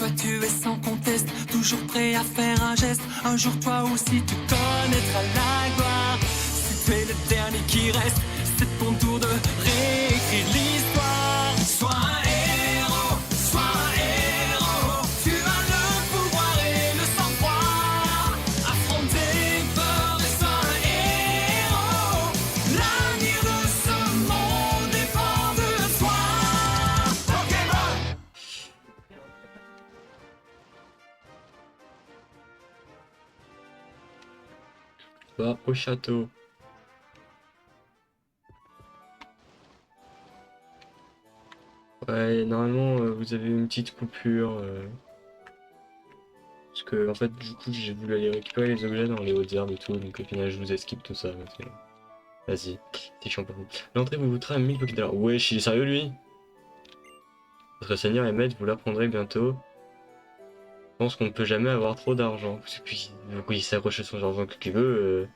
toi tu es sans conteste, toujours prêt à faire un geste. Un jour toi aussi tu connaîtras la gloire. Si tu es le dernier qui reste, c'est ton tour de réécrire l'histoire. Sois un héros, sois un héros. Tu as le pouvoir et le sang-froid. Affronte tes peurs et sois un héros. L'avenir de ce monde dépend de toi. Pokémon. Va au château. Ouais, normalement vous avez une petite coupure. Parce que en fait du coup j'ai voulu aller récupérer les objets dans les hautes herbes et tout, donc au final je vous esquive tout ça. Vas-y, c'est chiant pour vous. L'entrée vous coûtera 1000 Pokédollars. Wesh, il est sérieux lui? Votre seigneur et maître, vous l'apprendrez bientôt. Je pense qu'on ne peut jamais avoir trop d'argent. Et puis, il s'accroche à son argent qu'il veut.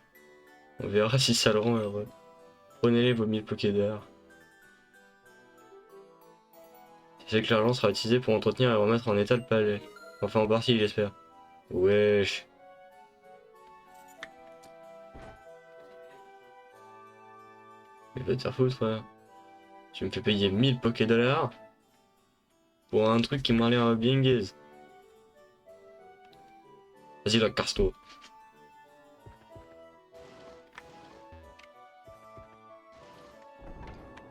On verra si ça le rend heureux. Prenez-les vos 1000 Pokédollars. C'est que l'argent sera utilisé pour entretenir et remettre en état le palais. Enfin en partie, j'espère. Wesh. Mais va te faire foutre, frère. Tu me fais payer 1000 Pokédollars pour un truc qui m'a l'air bien gaze. Vas-y, là, casse-toi.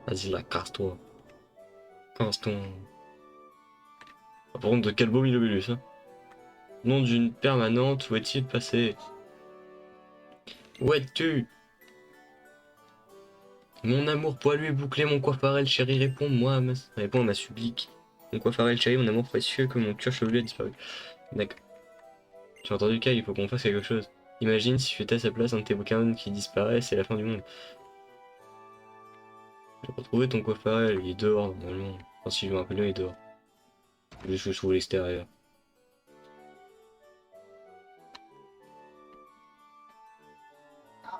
Vas-y, là, casse-toi. Casse-toi. Ah, par contre, de quel beau Milobulus, hein. Nom d'une permanente, où est-il passé? Où es-tu? Mon amour poilu et bouclé, mon coiffarel chéri, réponds à ma supplique. Mon coiffarel chéri, mon amour précieux, que mon cuir chevelu a disparu. D'accord. Tu as entendu, Kyle, il faut qu'on fasse quelque chose. Imagine si tu étais à sa place, un de tes Pokémon qui disparaît, c'est la fin du monde. J'ai retrouvé ton coiffarel, il est dehors normalement. Enfin, si je me rappelle bien, il est dehors. Je trouve l'extérieur.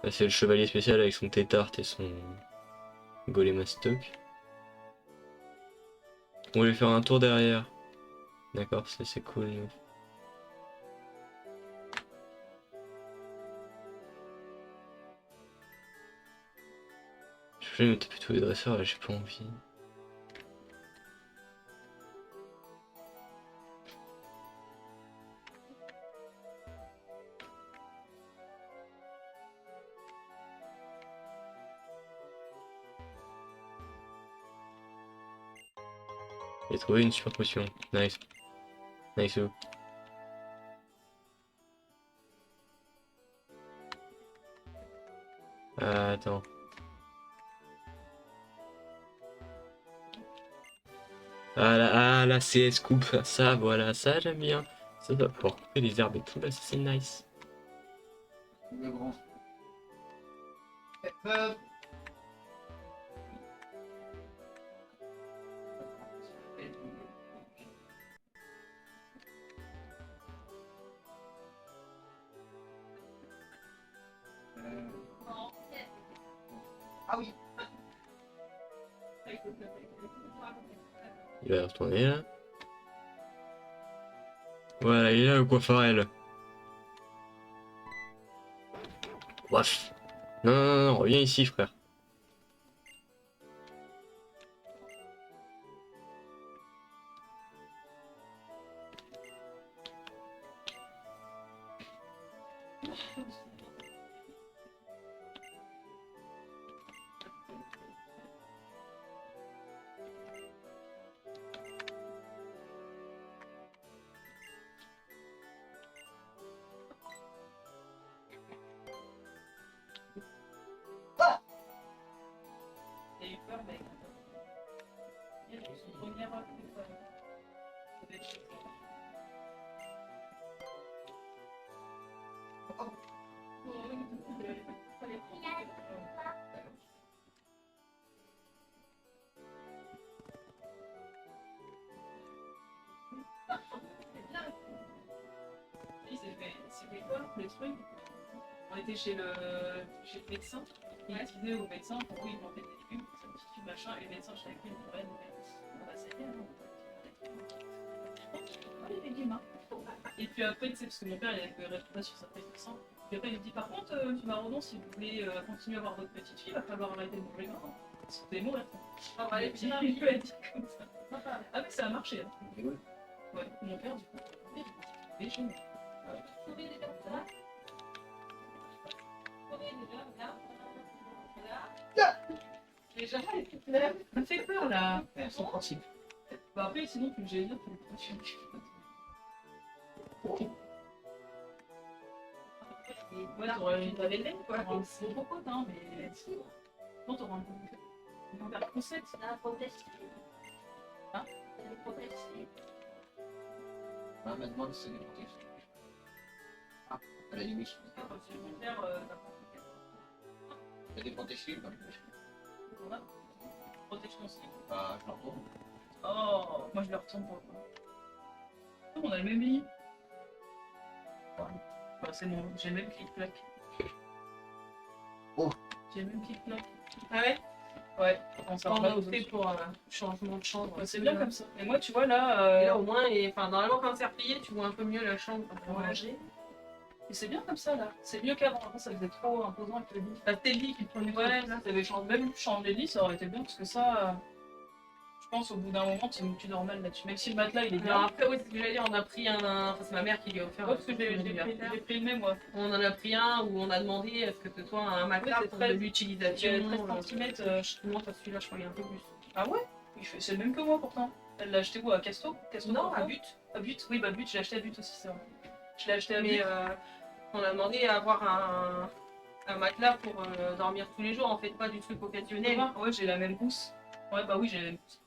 Là, c'est le chevalier spécial avec son tétart et son Golémastoc. On va lui faire un tour derrière. D'accord, c'est cool. Je vais me taper tous les dresseurs, là, j'ai pas envie. J'ai trouvé une super potion. Nice. Nice. Attends. Ah la CS coupe, ça voilà, ça j'aime bien. Ça va pouvoir couper les herbes et tout là, ça c'est nice. Le grand. Ah oui. Il va retourner là. Voilà, il est là le coiffarel. Bref. Non, non, non, non, reviens ici frère. C'était quoi le truc? On était chez le médecin, il disait au médecin pourquoi il mangeait des légumes, ça me dit machin, et le médecin chaque fois il pourrait nous mettre. Ah bah ça y est, non. puis après, tu sais, parce que mon père, il avait répondu sur sa PlayStation. Puis après, il me dit, par contre, tu m'as redonné, si vous voulez continuer à avoir votre petite fille, il va falloir arrêter de manger maintenant. Parce que vous allez mourir. Ah, allez, Puis il lui a dit comme ça. Ah, mais ça a marché. Hein. Et ouais. Ouais, mon père, du coup, il est génial. Combien déjà ça? Combien déjà là? Déjà, Ça me fait peur, là. Elles sont principes. Bah après, sinon, plus j'allais dire, tu ouais, t'avais le lait, quoi. C'est trop pote, hein, mais... Non, t'auras un verre de concept. La protester. Hein? La protester. Ah, maintenant, c'est des protections. Ah, à la limite. Parce que mon père, Il y a des protections, comme on a protège ton slip. bah, je l'entends. Oh, moi je le retourne pour le coup. Oh, on a le même lit. Bah, c'est mon... J'ai le même clic-clac. Oh. J'ai le même clic-clac. Ah ouais? Ouais, on s'en On va a aux opté autres. pour un changement de chambre. Ouais, c'est bien comme ça. Et moi, tu vois, là... Et là, au moins, enfin, normalement, quand c'est replié, tu vois un peu mieux la chambre quand on Ouais. manger. Et c'est bien comme ça, là. C'est mieux qu'avant. Avant, ça faisait trop imposant avec le lit. Bah, c'était le lit qui prenait Ouais, tout. là, t'avais changé, même changer de lit, ça aurait été bien, parce que ça... je pense, au bout d'un moment, tu dors mal là-dessus. Même si le matelas, il est Alors bien. après, oui, c'est ce que j'allais dire, on a pris un... Enfin, c'est ma mère qui lui a offert. Ouais, parce que j'ai anniversaire. pris le même, moi. On en a pris un où on a demandé est-ce que ce soit un matelas Oui, c'est pour 13, de l'utilisation. J'ai 13 cm. Non, pas celui-là, je crois qu'il est un peu plus. Ah ouais? C'est le même que moi, pourtant. Elle l'a acheté où? À Casto? Casto Non, Porto à but. À But? Oui, bah But, je l'ai acheté à But aussi, c'est vrai. Je l'ai acheté à Mais But. on a demandé à avoir un matelas pour dormir tous les jours, en fait, pas du truc occasionnel. Ouais, j'ai la même housse. Ouais, bah oui, j'ai la même housse.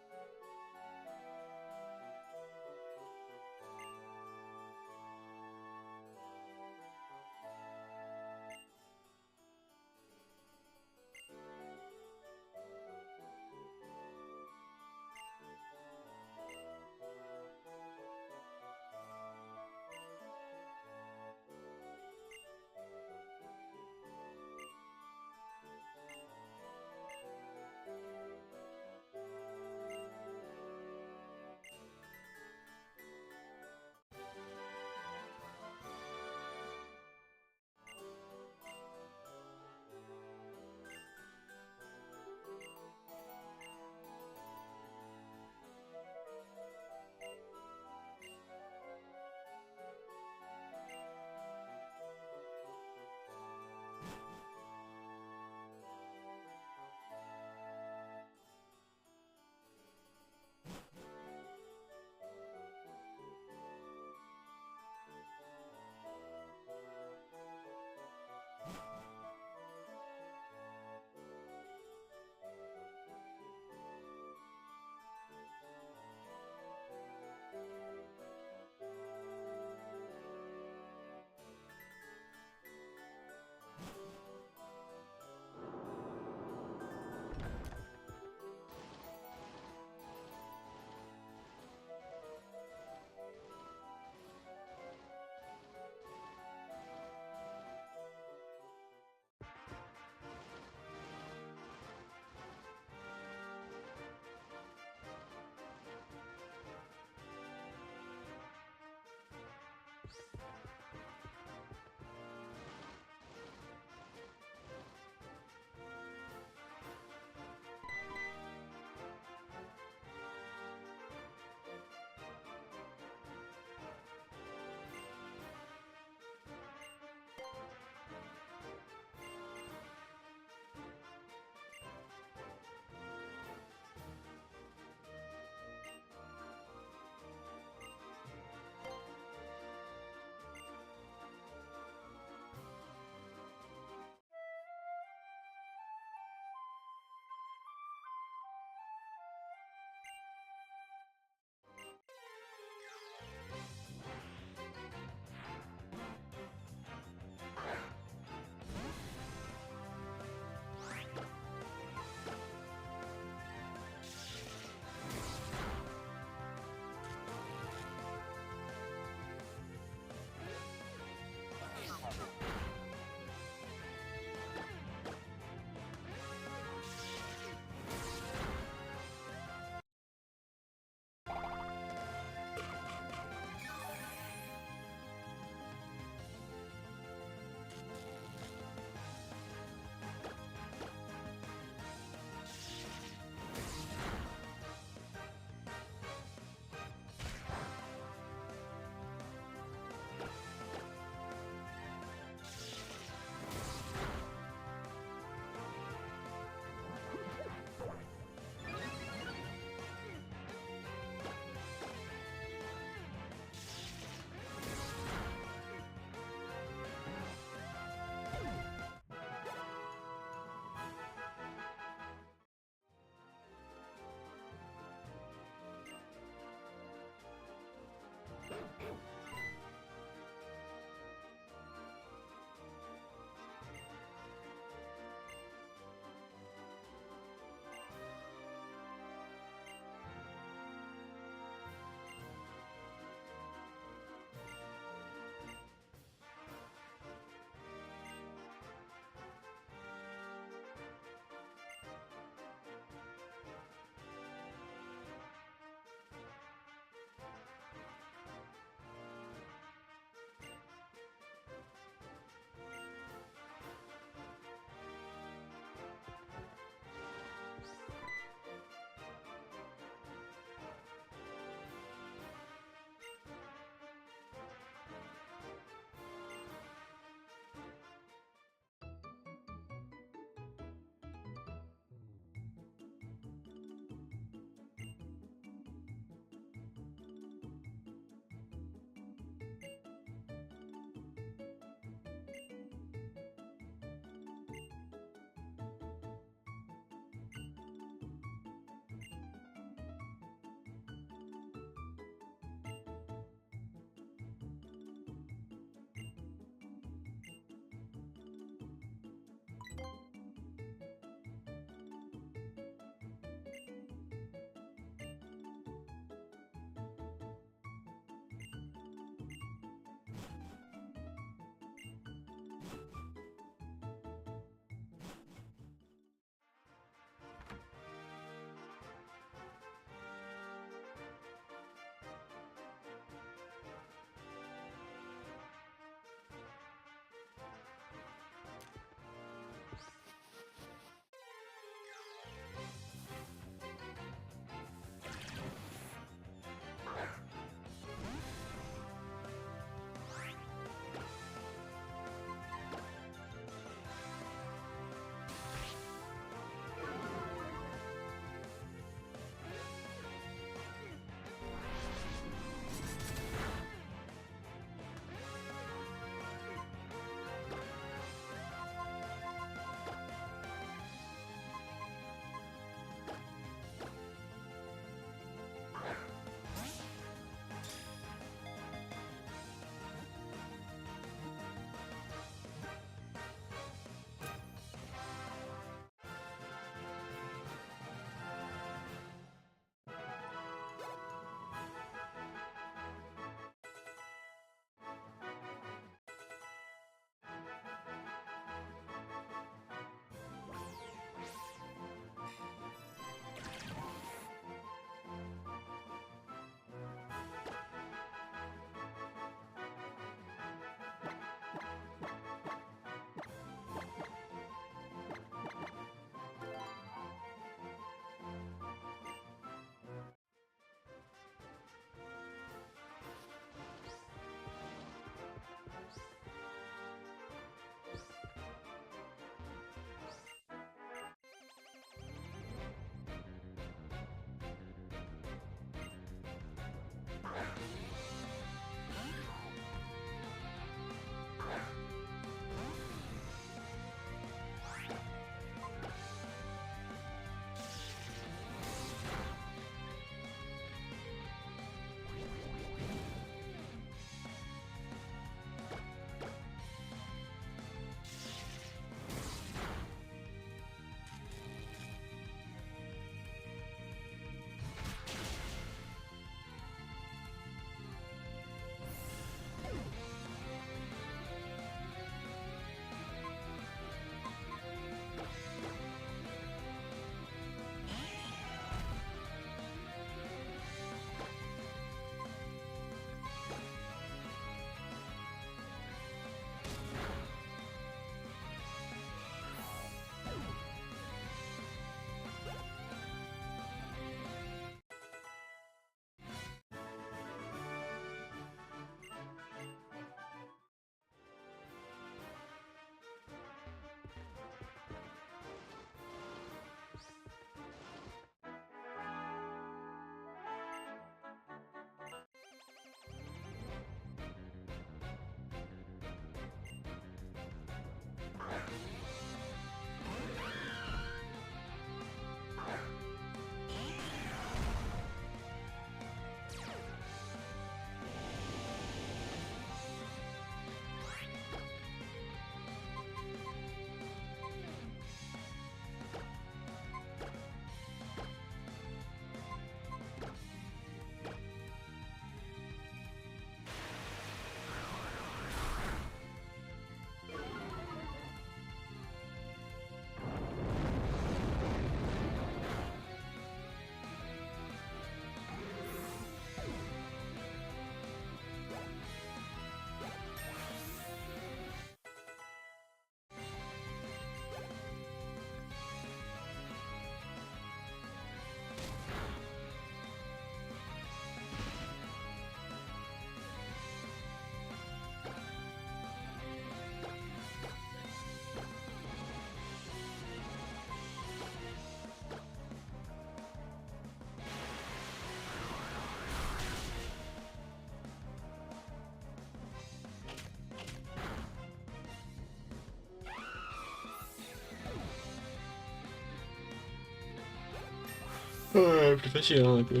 Ouais, plus facile hein, un peu.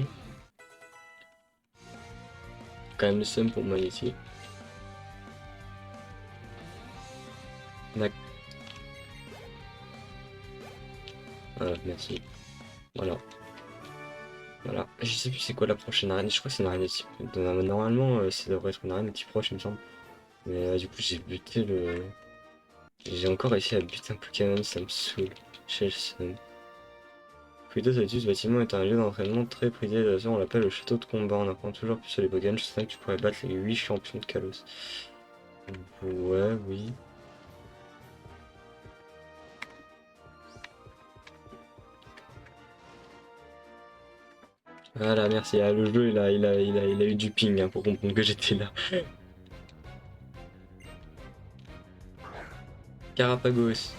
Quand même le seum pour moi ici. D'accord. Voilà, merci. Voilà. Voilà. Je sais plus c'est quoi la prochaine arène. Je crois que c'est une arène de type. Normalement, ça devrait être une arène de type proche, il me semble. Mais du coup, j'ai buté le. J'ai encore réussi à buter un Pokémon, ça me saoule. J'ai le seum. Plutôt, ce bâtiment est un lieu d'entraînement très prisé. De toute façon, on l'appelle le château de combat. On apprend toujours plus sur les Pokémon. Je sais que tu pourrais battre les 8 champions de Kalos. Ouais, oui. Voilà, merci. Ah, le jeu, il a eu du ping hein, pour comprendre que j'étais là. Carapagos.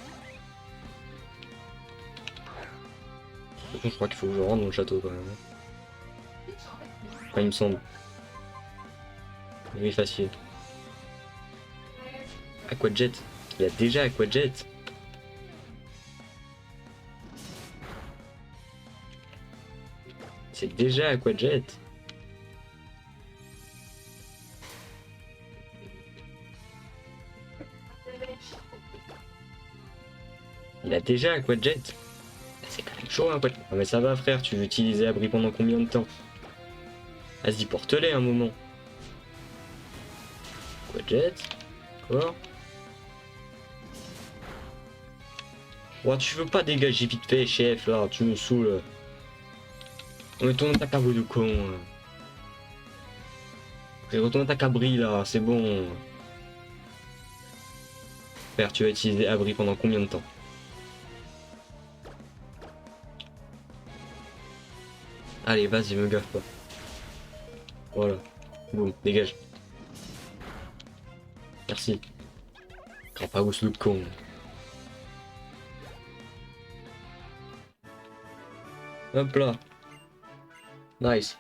De toute façon, je crois qu'il faut que je rentre dans le château quand même. Enfin, il me semble. Oui, facile. Aquajet. Il y a déjà Aquajet. C'est déjà Aquajet. Il a déjà Aquajet. C'est quand même chaud Aquajet. Ah mais ça va frère, tu veux utiliser abri pendant combien de temps? Vas-y, porte-les un moment. Aquajet. Quoi? Oh, tu veux pas dégager vite fait, chef, là, tu me saoules. On met ton attaque à bruit de con. Retourne attaque à abri là, c'est bon. Père, tu vas utiliser abri pendant combien de temps? Allez, vas-y, me gaffe pas. Voilà. Boum, dégage. Merci. Crapagos le con. Hop là. Nice.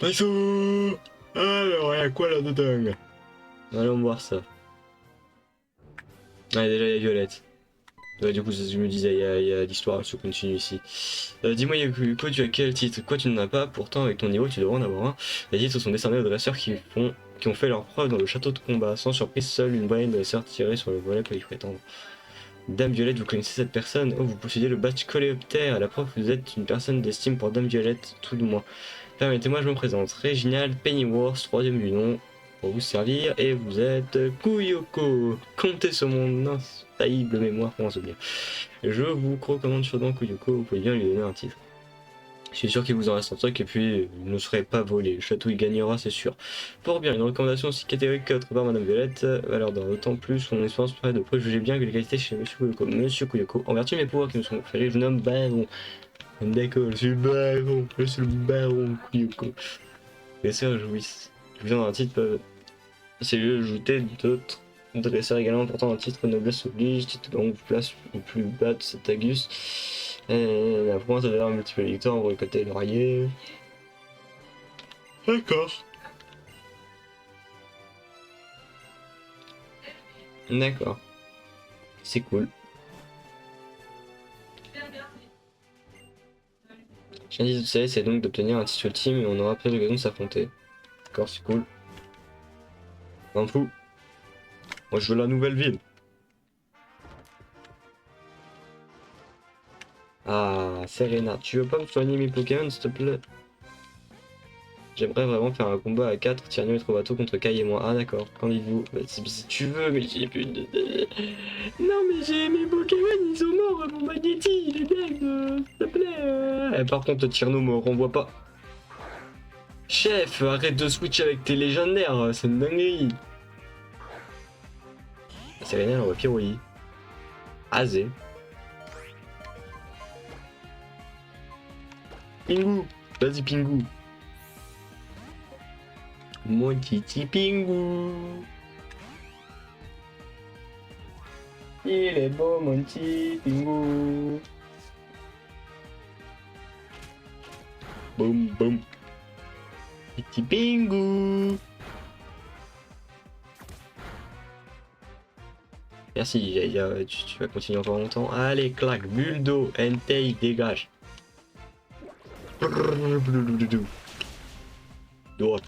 Nice. Alors, y'a quoi là-dedans? Allons voir ça. Ah, déjà, il y a Violette. Du coup, je me disais, il y a l'histoire se continue ici. Dis-moi, Yuko, tu as quel titre? Quoi, tu n'en as pas? Pourtant, avec ton niveau, tu devrais en avoir un. Les titres sont décernés aux dresseurs qui ont fait leur preuve dans le château de combat. Sans surprise, seule une moyenne dresseur tirée sur le volet peut y prétendre. Dame Violette, vous connaissez cette personne? Oh, vous possédez le badge coléoptère. À la preuve, vous êtes une personne d'estime pour Dame Violette, tout du moins. Permettez-moi, je me présente. Réginald Pennyworth, 3ème du nom, pour vous servir. Et vous êtes Kuyoko. Comptez sur mon infaillible mémoire pour en souvenir. Je vous recommande chaudement Kuyoko, vous pouvez bien lui donner un titre. Je suis sûr qu'il vous en reste un truc et puis il ne serait pas volé. Le château il gagnera, c'est sûr. Fort bien, une recommandation aussi catégorique que par Madame Violette. Alors dans d'autant plus son expérience permet de préjuger bien que les qualités chez Monsieur Kuyoko. Monsieur Kuyoko, en vertu de mes pouvoirs qui me sont conférés, je nomme Baron. D'accord, je suis le Baron. Je suis le Baron Kuyoko. Les sœurs jouissent. Je viens d'un titre peuvent. C'est lieu ajouter d'autres dresseurs également portant un titre noblesse oblige, titre de longue place au plus bas de cet Agus. La province a d'ailleurs multiple victoires pour récolter laurier. D'accord. D'accord. C'est cool. L'indice de CS c'est donc d'obtenir un titre ultime et on aura après l'occasion de s'affronter. D'accord, c'est cool. M'en fous. Moi je veux la nouvelle ville. Ah, Serena, tu veux pas me soigner mes Pokémon s'il te plaît? J'aimerais vraiment faire un combat à 4, Tyranium et Trovato contre Kai et moi. Ah d'accord, qu'en dites-vous? Bah, si tu veux, mais j'ai plus de... Non mais j'ai mes Pokémon, ils sont morts, mon Magnéti, il est dead, s'il te plaît. Par contre, Tyrno me renvoie pas. Chef, arrête de switch avec tes légendaires, c'est une dinguerie. Serena, elle envoie Pyroï. Azé. Pingu, vas-y Pingu. Mon petit Pingu. Il est beau mon petit Pingu. Boum boum. Petit Pingu. Merci, tu vas continuer encore longtemps. Allez, claque, bulle d'eau, Entei, dégage. Droite.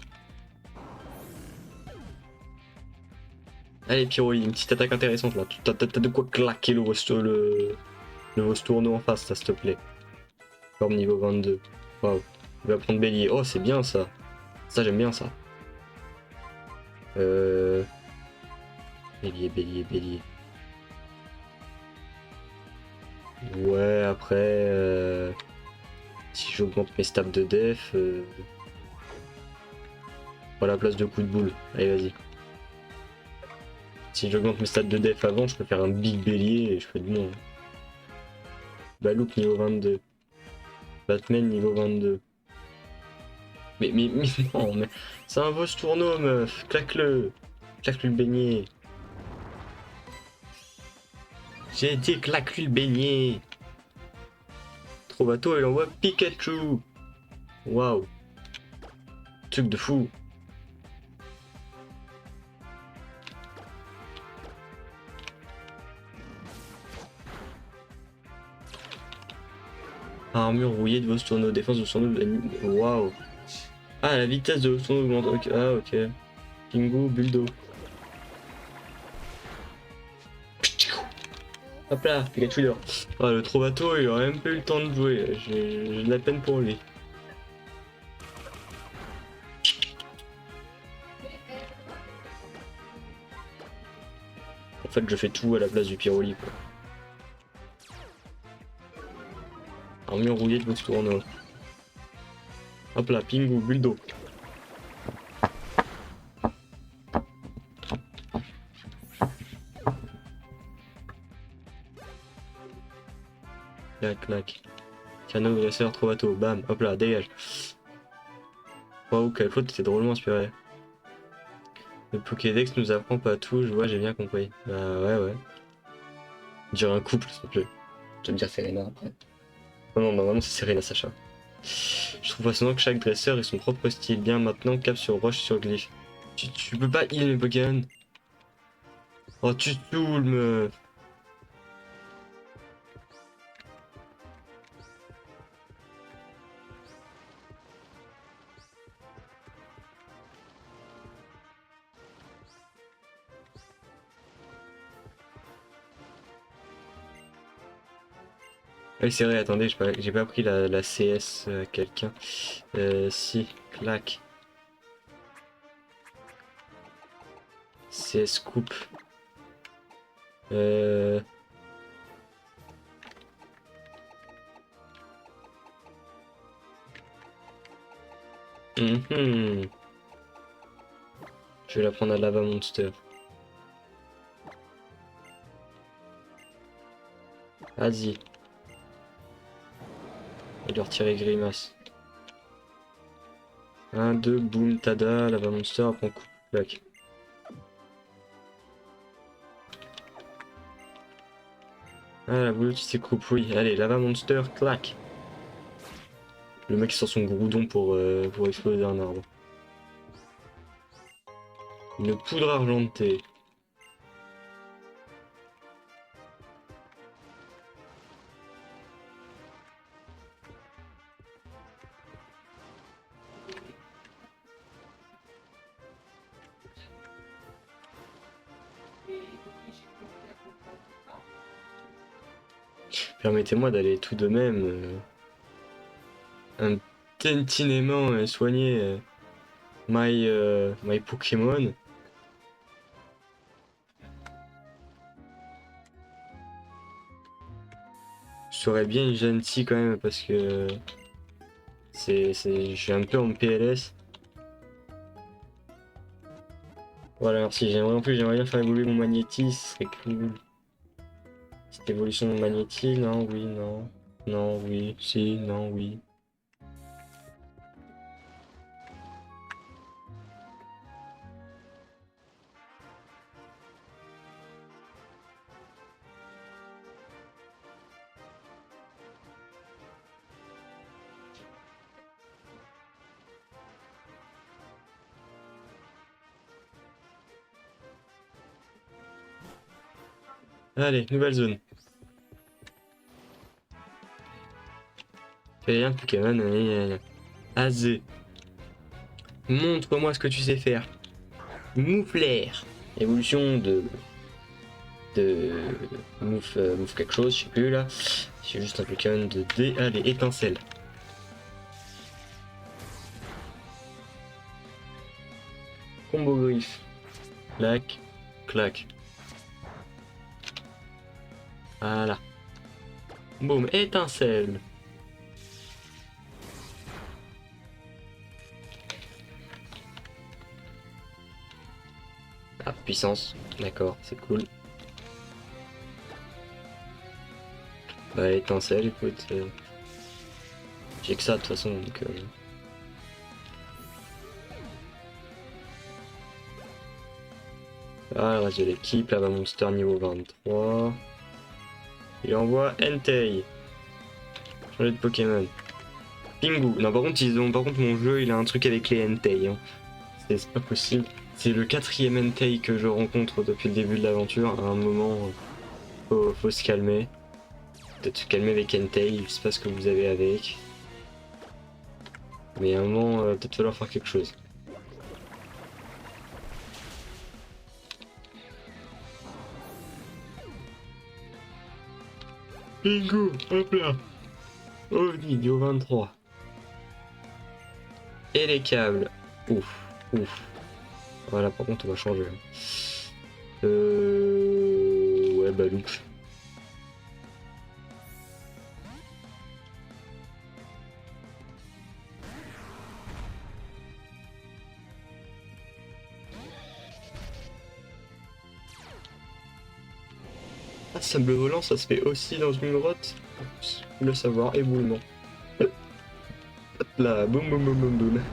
Allez Pyroli, une petite attaque intéressante là. T'as de quoi claquer le Vostourno en face, ça s'il te plaît. Comme niveau 22. Waouh. Il va prendre bélier. Oh c'est bien ça. Ça j'aime bien ça. Bélier. Ouais après si j'augmente mes stats de def à la place de coup de boule. Allez vas-y. Si j'augmente mes stats de def avant, je peux faire un big bélier et je fais du monde. Balouk niveau 22. Batman niveau 22. Mais non, mais c'est un Vostourno meuf, claque-le le beignet. J'ai dit claque-lui le beignet. Trovato il envoie Pikachu. Waouh. Truc de fou. Armure rouillée de Vostourno, défense de Vostourno. Waouh. Ah la vitesse de Vostourno augmente. Okay. Ah ok. Pingu, Buldo. Hop là, Pikachu dehors. Ah, le Trovato il a même pas eu le temps de jouer, j'ai de la peine pour lui. En fait je fais tout à la place du Pyroli quoi. Armure rouillée de Vostourno. Hop là, Pingu, Buldo. Clac. Canon, dresseur, Trovato, bam, hop là, dégage. Waouh, quelle faute, t'es drôlement inspiré. Le Pokédex nous apprend pas tout, je vois, j'ai bien compris. Bah ouais. Dire un couple, s'il te plaît. Je vais me dire Serena après. Non, normalement c'est Serena Sacha. Je trouve fascinant que chaque dresseur ait son propre style. Bien maintenant, cap sur roche sur glyphe. Tu peux pas heal mes Pokémon. Oh, tu te saoules, meuf. Oui, c'est vrai, attendez, j'ai pas pris la CS à quelqu'un. Si, clac. CS coupe. Je vais la prendre à Lava Monster. Vas-y. On va lui retirer Grimace. 1, 2, boum, tada, Lava Monster, après on coupe. Clac. Ah, la boule qui s'écoupe, oui. Allez, Lava Monster, clac. Le mec sort son groudon pour exploser un arbre. Une poudre argentée. Permettez-moi d'aller tout de même un tintinement soigner my Pokémon. Je serais bien gentil quand même parce que je suis un peu en PLS. Voilà, merci. J'aimerais bien faire évoluer mon magnétisme, ce serait cool. Cette évolution de magnétisme, non, oui, non. Non, oui, si, non, oui. Allez, nouvelle zone. Fais rien de Pokémon. Azé. Montre-moi ce que tu sais faire. Mouflair. Évolution de Mouf quelque chose, je sais plus là. C'est juste un Pokémon de D. Allez, étincelle. Combo griffe. Clac, clac. Voilà. Boum, étincelle. Ah, puissance. D'accord, c'est cool. Bah, étincelle, écoute. J'ai que ça de toute façon, donc... Ah, le reste de l'équipe, là-bas Monster niveau 23. Il envoie Entei. Changer de Pokémon. Pingu. Non, par contre, mon jeu, il a un truc avec les Entei. Hein. C'est pas possible. C'est le 4e Entei que je rencontre depuis le début de l'aventure. À un moment, faut se calmer. Peut-être se calmer avec Entei, je sais pas ce que vous avez avec. Mais à un moment, peut-être falloir faire quelque chose. Bingo, hop là. OVNI, niveau 23. Et les câbles. Ouf, ouf. Voilà, par contre, on va changer. Ouais, bah, loop. Ah, sable volant, ça se fait aussi dans une grotte. Le savoir, éboulement. Hop là, boum boum boum boum boum.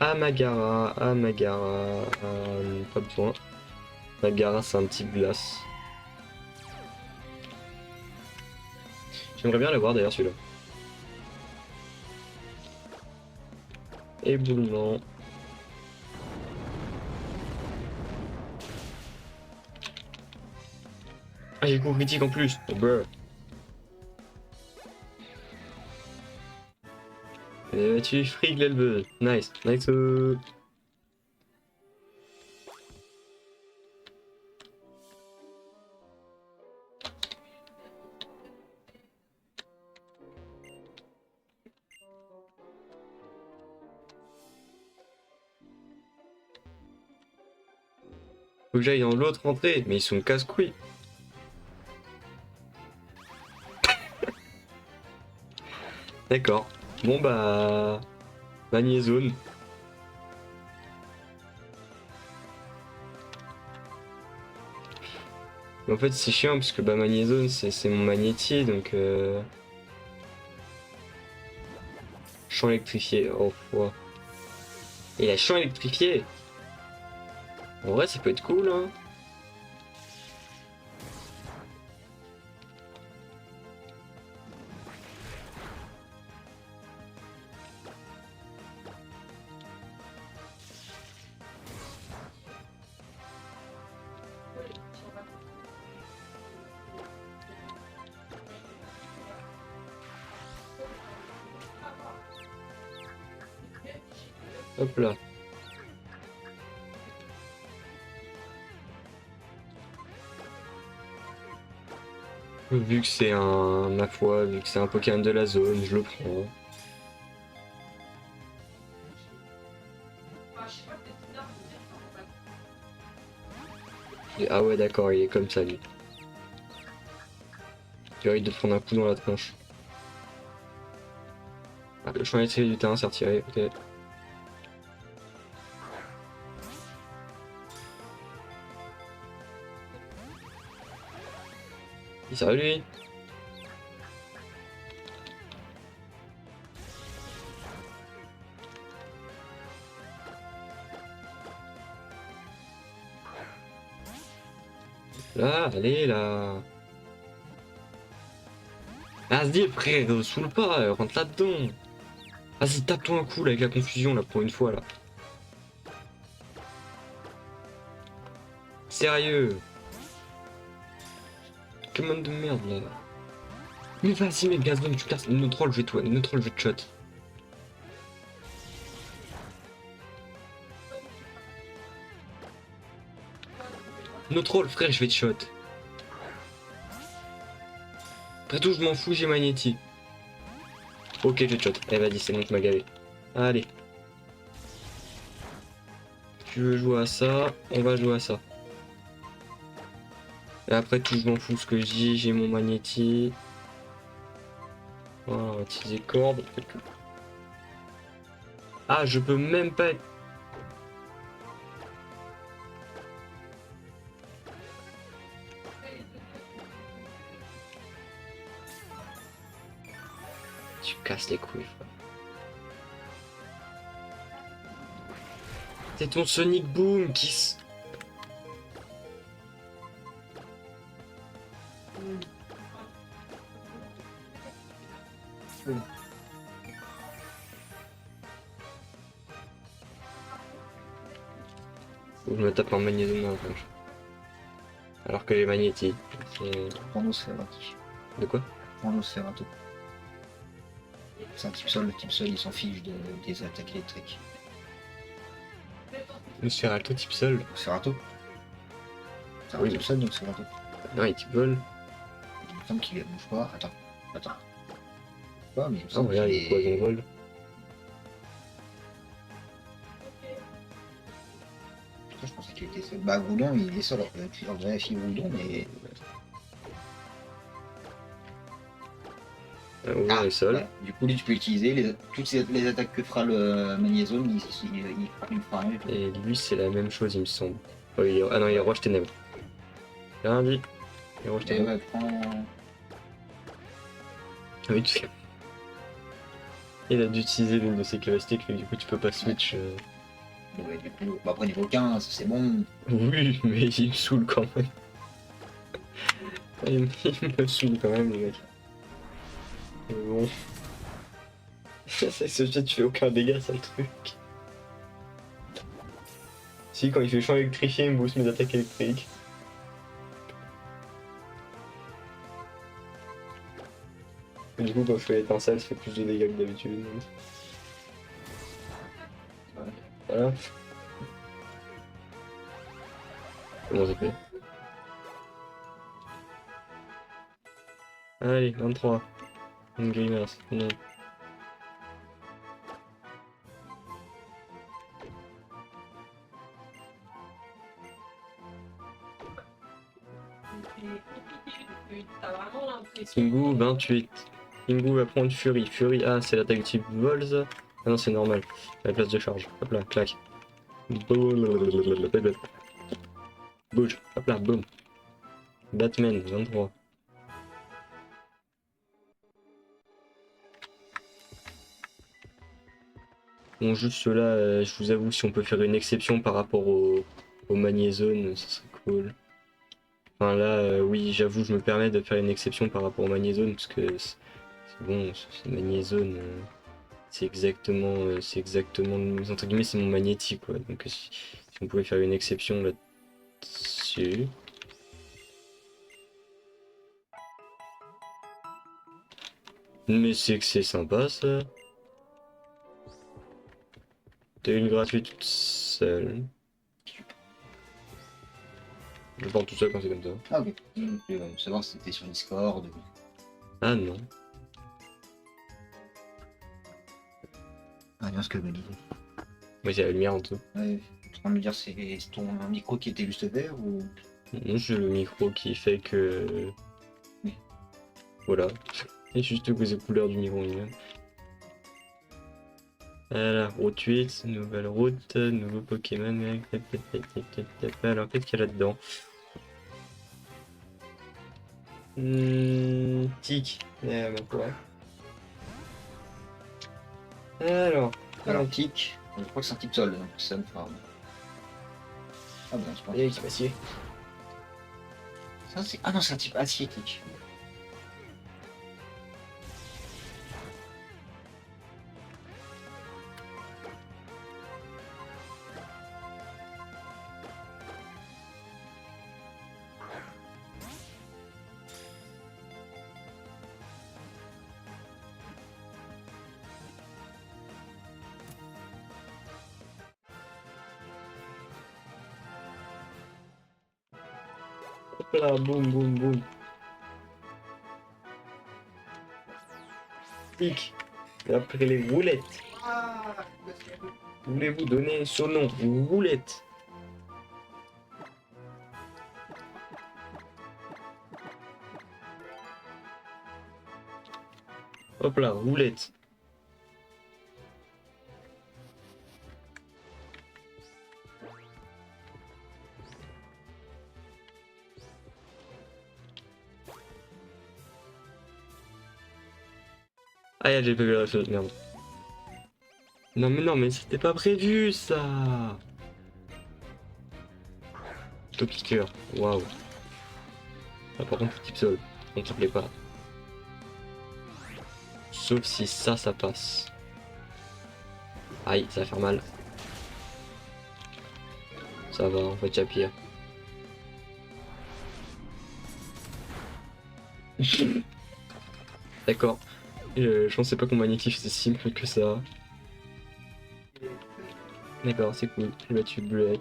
Amagara, pas besoin. Amagara, c'est un petit glace. J'aimerais bien l'avoir d'ailleurs celui-là. Éboulement. Ah, j'ai le coup critique en plus. Oh, brr. Tu frigs l'elbeuse. Nice. Nice. Faut que j'aille dans l'autre entrée, mais ils sont casse-couilles. D'accord. Bon bah... Magnézone. En fait c'est chiant parce que bah Magnézone c'est mon magnétier donc... Champ électrifié. Oh ouais. Et la champ électrifié. En vrai ça peut être cool hein. Hop là. Vu que c'est un... Ma foi, vu que c'est un Pokémon de la zone, je le prends. Ah ouais d'accord, il est comme ça lui. Il risque de prendre un coup dans la tronche. Ah, le champ électrique du terrain s'est retiré, ok. Salut lui. Là, allez là. Ah, se dit frère, saoule pas, rentre là-dedans. Vas-y, tape-toi un coup là, avec la confusion là pour une fois là. Sérieux? Comment de merde là? Mais vas-y mec, Gazon, tu casses notre troll, je vais toi, notre troll, je vais te shot. Notre troll, frère, je vais te shot. Après tout, je m'en fous, j'ai Magnéti. Ok, je te shot. Eh vas-y, c'est bon, tu m'as gavé. Allez. Tu veux jouer à ça, on va jouer à ça. Et après tout, je m'en fous ce que je dis, j'ai mon Magnéti. Voilà, on va utiliser corde. Ah, je peux même pas être... Tu casses les couilles, frère. C'est ton Sonic Boom qui s... Faut que je me tape en magnésium dans la planche. Alors que les magnétis, c'est... Nosferatu. De quoi? Nosferatu. C'est un type sol, le type sol il s'en fiche des attaques électriques. Nosferatu type sol. Nosferatu. C'est un Oui. type sol, Nosferatu. Non, il type vol. Il me semble qu'il bouge pas. Attends. Pas, mais il me Oh, semble regarde, qu'il il est poison vol. Putain, je pensais qu'il était seul. Bah, Groudon, il est seul. On vérifie Groudon, mais. Ouais, sol. Voilà. Du coup, lui, tu peux utiliser toutes les attaques que fera le Magnézone, il fera rien. Et lui, c'est la même chose, il me semble. Oh, ah non, il est Roche Ténèbres. J'ai rien dit. Il est Roche Et Ténèbres. ouais, prends. Ah oui, il a dû utiliser l'une de ses clavestiques, mais du coup, tu peux pas switch. Ouais, du coup, bah, après, niveau 15, c'est bon. Oui, mais il me saoule quand même. Il me saoule quand même, les mecs. Mais bon. Ce jet, tu fais aucun dégât, c'est le truc. Si, quand il fait champ électrifié, il me booste mes attaques électriques. Et du coup, quand je fais l'étincelle, ça fait plus de dégâts que d'habitude. Voilà. Comment ça fait? Allez, 23. Une grimace. Non. T'as vraiment l'impression. Kingu, 28. Kingu va prendre Fury. Fury, ah, c'est l'attaque type Vols. Ah non, c'est normal. La place de charge. Hop là, clac. Bouge. Hop là, boum. Batman, 23. Bon, juste là, je vous avoue, si on peut faire une exception par rapport au Magnézone, ça serait cool. Enfin là, oui, j'avoue, je me permets de faire une exception par rapport au Magnézone, parce que c'est bon, c'est Magnézone, c'est exactement, entre guillemets, c'est mon magnétique, quoi. Donc si on pouvait faire une exception là-dessus. Mais c'est que c'est sympa, ça. T'as une gratuite toute seule. Je prends tout seul quand c'est comme ça. Ah, ok. Je veux savoir si c'était sur Discord. Ah non. Ah, bien ce que je me disais. Moi j'ai la lumière en dessous. Ouais, tu es en train de me dire c'est ton micro qui était juste vert ou. Non, j'ai le micro qui fait que... Oui. Voilà. Et juste que c'est couleur du micro lui-même. Voilà, route 8, nouvelle route, nouveau Pokémon. Alors, qu'est-ce qu'il y a là-dedans? Tic. Alors, Alors, tic. Je crois que c'est un type sol, donc ça me fera. Ah, bon, c'est pas. et qui m'assied. Ça, c'est. Ah non, c'est un type acier, tic. Là, boum, boum, boum. Tic. Et après les roulettes. Ah, monsieur. Voulez-vous donner son nom? Roulette. Hop là, roulette. Ah, j'ai pas vu la chose, merde. Non, mais c'était pas prévu ça. Topiqueur, waouh. Ah, par contre, type sol, on te plaît pas. Sauf si ça passe. Aïe, ça va faire mal. Ça va, en fait, y'a pire. D'accord. Je pensais pas qu'on magnétifie c'est si simple que ça. D'accord, c'est cool. Je vais tuer Bullet.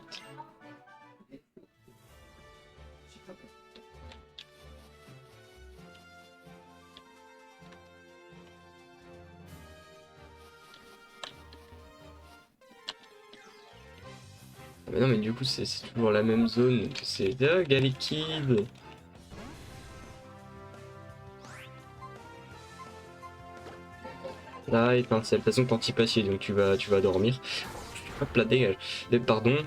Ah, mais non, mais du coup, c'est toujours la même zone. C'est Doug avec Kid. Là, étincelle. De toute façon, t'anti-passier, donc tu vas dormir. Hop là, dégage. Pardon.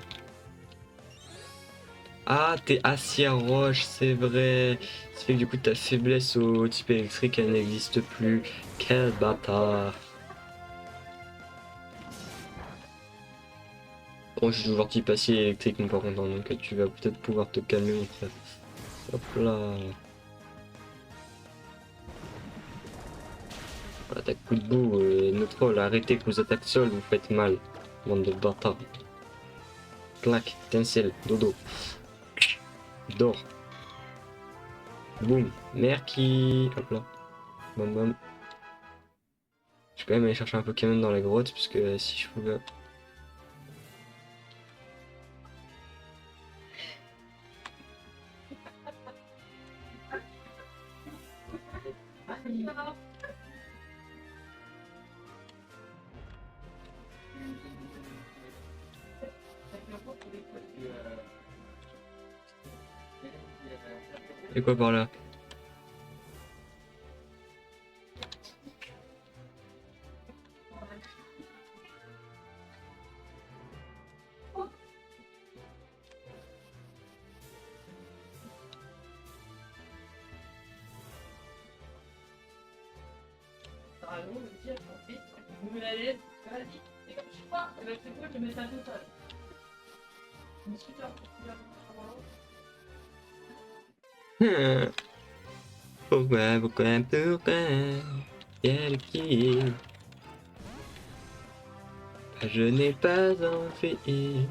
Ah, t'es acier roche, c'est vrai. Ça fait que du coup, ta faiblesse au type électrique, elle n'existe plus. Quel bâtard. Bon, je suis toujours type acier électrique, mon par contre, hein, donc tu vas peut-être pouvoir te calmer, mon frère. Hop là. Voilà, t'as coup de boue, notre troll, arrêtez que vous attaquez sol, vous faites mal. Bande de bâtards. Clac, étincelle, dodo. Dors. Boum. Merci. Hop là. Bam bam. Je vais quand même aller chercher un Pokémon dans la grotte, parce que si je pouvais... Et quoi par là? Je me la laisse, vas-y. Et comme je sais pas, et ben c'est quoi, je mets ça tout seul. Une super Pourquoi quel qui je n'ai pas envie.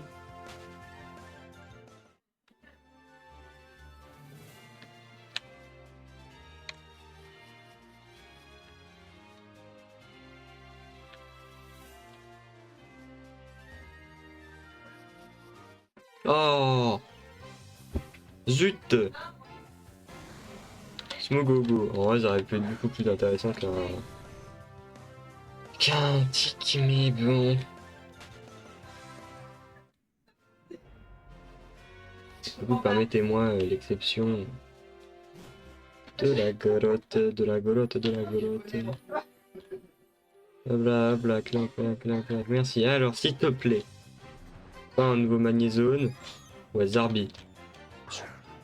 Oh zut. Smogogo. En vrai, ça aurait pu être beaucoup plus intéressant qu'un tic, mais bon. Vous permettez-moi l'exception de la grotte, de la grotte, de la grotte. Bla bla, clac, clac, clac, clac. Merci. Alors, s'il te plaît, pas un nouveau magnézone. Ouais, Zarbi.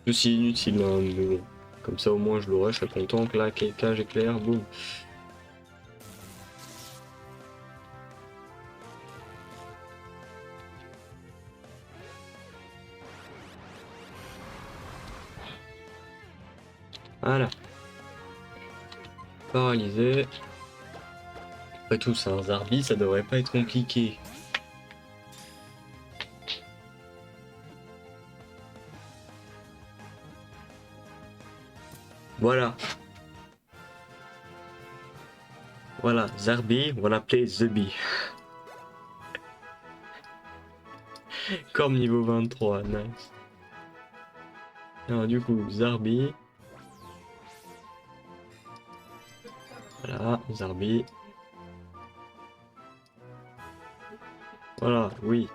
Ceci inutile, hein, mais bon. Comme ça, au moins, je l'aurai, je serai content. Clac, cage éclair, boum. Voilà. Paralysé. Après tout, c'est un Zarbi, ça devrait pas être compliqué. Voilà. Voilà, Zarbi, on va l'appeler The Bee. Comme niveau 23, nice. Alors du coup, Zarbi. Voilà, Zarbi. Voilà, oui.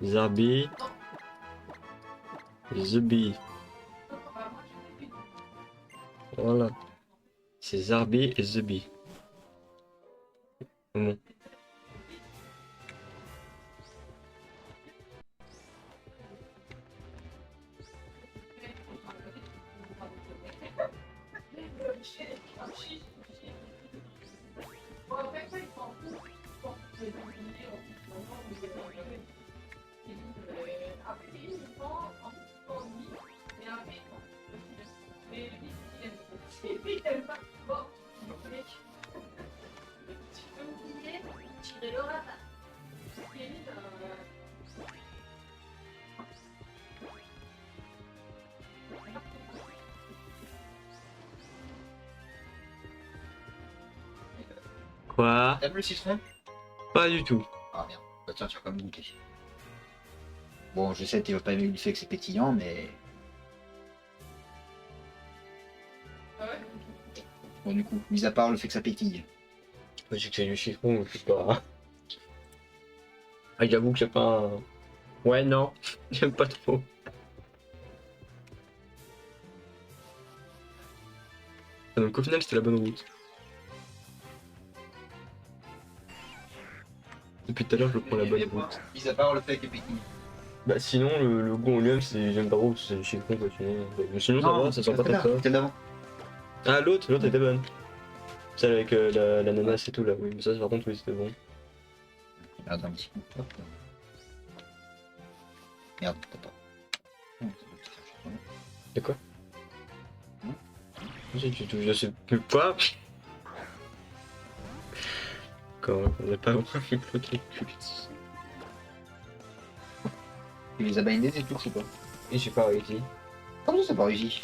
Zarbi. Zubi. Voilà. C'est Zarbi et Zubi. Bon. Quoi? T'aimes le citron? Pas du tout. Ah merde, bah tiens, tu vas quand même goûter. Bon, je sais que tu vas pas aimer le fait que c'est pétillant, mais... Ah ouais. Bon, du coup, mis à part le fait que ça pétille. Moi, j'ai que c'est du citron, je sais pas. Ah, j'avoue que c'est pas un... Ouais, non, j'aime pas trop. Ah, donc au final, c'était la bonne route. Depuis tout à l'heure, je prends la bonne route. Mis à part le fait que pétille. Bah sinon, le goût en lui-même, c'est... j'aime pas trop, c'est du citron, quoi, sinon... Mais sinon, ça va, ça sent pas tant que ça. Celle d'avant. Ah, l'autre était bonne. Celle avec l'ananas et tout, là, oui. Mais ça, par contre, oui, c'était bon. Merde, un petit coup. Hop. Merde, t'as pas. De quoi? Je sais plus quoi. Quand on n'a pas vraiment fait le truc. Tu les as bindés et tout, je sais pas. Et j'ai pas réussi. Comment ça, c'est pas réussi?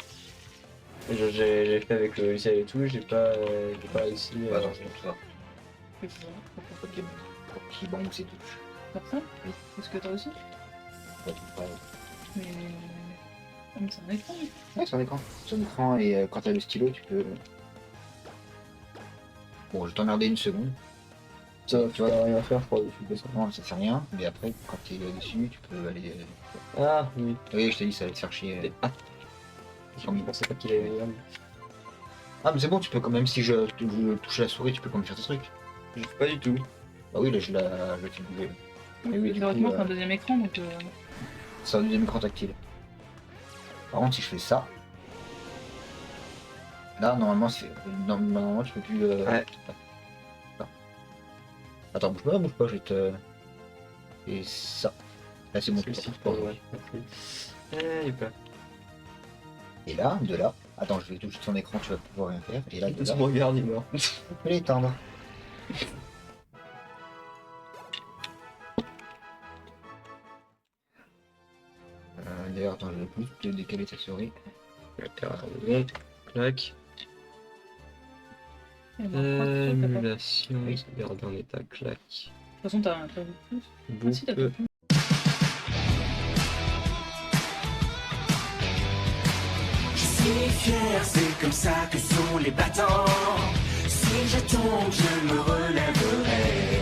J'ai fait avec le logiciel et tout, j'ai pas réussi. Bah non, c'est tout ça. C'est ça. Ok, qui bon, c'est tout. Comme ça? Oui. Est-ce que toi aussi? Ouais, tout pareil. Mais. Ah, mais c'est un écran, oui. Ouais, c'est un écran. C'est un écran et quand t'as le stylo, tu peux. Bon, je vais t'emmerder une seconde. Ça, tu vas rien faire, je crois, dessus de ça. Non, ça fait rien, mais après, quand t'es dessus, tu peux aller. Ah, oui. Oui, je t'ai dit, ça va te faire chier. Ah. Je pensais pas qu'il allait venir. Ah, mais c'est bon, tu peux quand même, si je touche la souris, tu peux quand même faire tes trucs. Je fais pas du tout. Bah oui, là, je l'ai fait bouger. Oui, oui, du théoriquement, coup, c'est un deuxième écran, donc. C'est un deuxième écran tactile. Par contre, si je fais ça, là, normalement, normalement tu peux plus. Ouais. Attends, bouge pas, je vais te. Et ça. Là, c'est bon, tu peux pas. Et là, de là. Attends, je vais toucher ton écran, tu vas pouvoir rien faire. Et là, de là. me regarde, il meurt. Tu peux l'éteindre. D'ailleurs, attends, je vais plus te décaler ta souris. Bon, clac. Émulation, Oui. garder en état, clac. De toute façon, t'as vu plus. Boucle. Si, t'as fait plus. Je suis fier, c'est comme ça que sont les battants. Si je tombe, je me relèverai.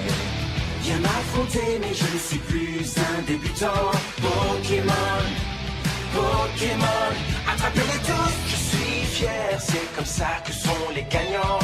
Viens m'affronter, mais je ne suis plus un débutant. Pokémon, Pokémon, attrapez-les tous. Je suis fier, c'est comme ça que sont les gagnants.